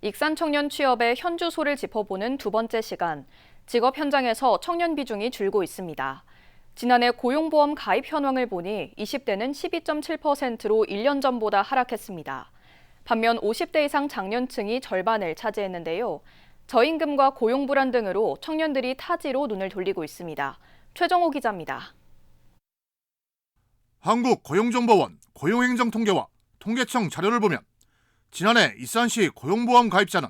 익산 청년 취업의 현주소를 짚어보는 두 번째 시간, 직업 현장에서 청년 비중이 줄고 있습니다. 지난해 고용보험 가입 현황을 보니 20대는 12.7%로 1년 전보다 하락했습니다. 반면 50대 이상 장년층이 절반을 차지했는데요. 저임금과 고용 불안 등으로 청년들이 타지로 눈을 돌리고 있습니다. 최정호 기자입니다. 한국고용정보원 고용행정통계와 통계청 자료를 보면 지난해 익산시 고용보험 가입자는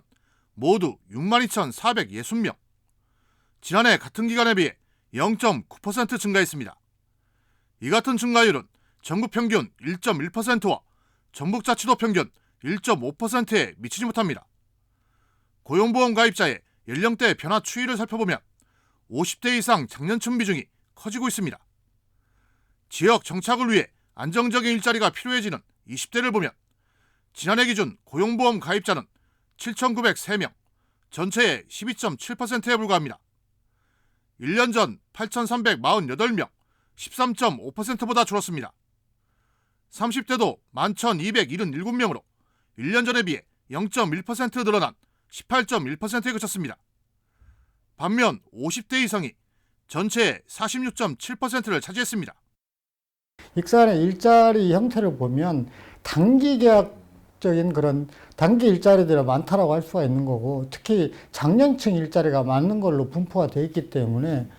모두 62,460명. 지난해 같은 기간에 비해 0.9% 증가했습니다. 이 같은 증가율은 전국 평균 1.1%와 전북자치도 평균 1.5%에 미치지 못합니다. 고용보험 가입자의 연령대 변화 추이를 살펴보면 50대 이상 장년층 비중이 커지고 있습니다. 지역 정착을 위해 안정적인 일자리가 필요해지는 20대를 보면 지난해 기준 고용보험 가입자는 7,903명, 전체의 12.7%에 불과합니다. 1년 전 8,348명, 13.5%보다 줄었습니다. 30대도 11,277명으로 1년 전에 비해 0.1% 늘어난 18.1%에 그쳤습니다. 반면 50대 이상이 전체의 46.7%를 차지했습니다. 익산의 일자리 형태를 보면 단기 계약적인 그런 단기 일자리들이 많다라고 할 수가 있는 거고, 특히 장년층 일자리가 많은 걸로 분포가 되어 있기 때문에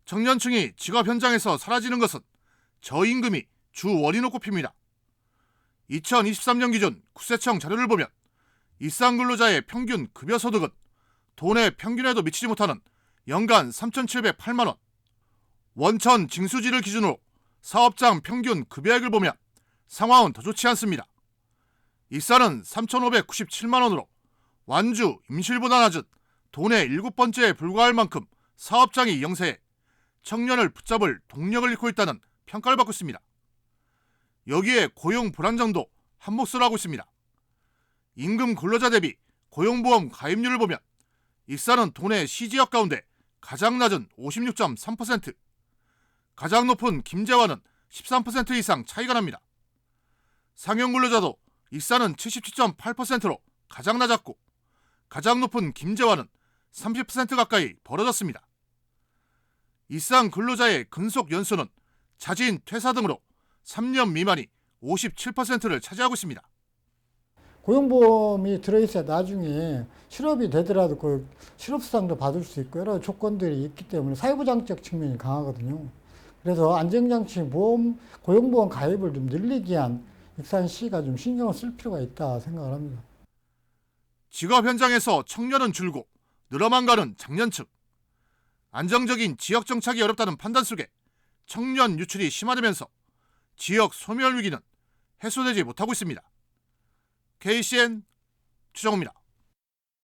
청년층이 직업 현장에서 사라지는 것은 저임금이 주 원인으로 꼽힙니다. 2023년 기준 국세청 자료를 보면 익산 근로자의 평균 급여 소득은 도내 평균에도 미치지 못하는 연간 3,708만 원. 원천 징수지를 기준으로 사업장 평균 급여액을 보면 상황은 더 좋지 않습니다. 익산은 3,597만 원으로 완주, 임실보다 낮은 도내 7번째에 불과할 만큼 사업장이 영세해 청년을 붙잡을 동력을 잃고 있다는 평가를 받고 있습니다. 여기에 고용 불안정도 한몫을 하고 있습니다. 임금 근로자 대비 고용보험 가입률을 보면 익산은 도내 시지역 가운데 가장 낮은 56.3%, 가장 높은 김제와는 13% 이상 차이가 납니다. 상용 근로자도 익산은 77.8%로 가장 낮았고 가장 높은 김제와는 30% 가까이 벌어졌습니다. 익산 근로자의 근속 연수는 자진 퇴사 등으로 3년 미만이 57%를 차지하고 있습니다. 고용보험이 들어있어야 나중에 실업이 되더라도 그 실업수당도 받을 수 있고 여러 조건들이 있기 때문에 사회보장적 측면이 강하거든요. 그래서 안정장치 보험, 고용보험 가입을 좀 늘리기 위한 익산시가 좀 신경을 쓸 필요가 있다 생각을 합니다. 직업 현장에서 청년은 줄고 늘어만 가는 장년층. 안정적인 지역 정착이 어렵다는 판단 속에 청년 유출이 심화되면서 지역 소멸 위기는 해소되지 못하고 있습니다. KCN 추정호입니다.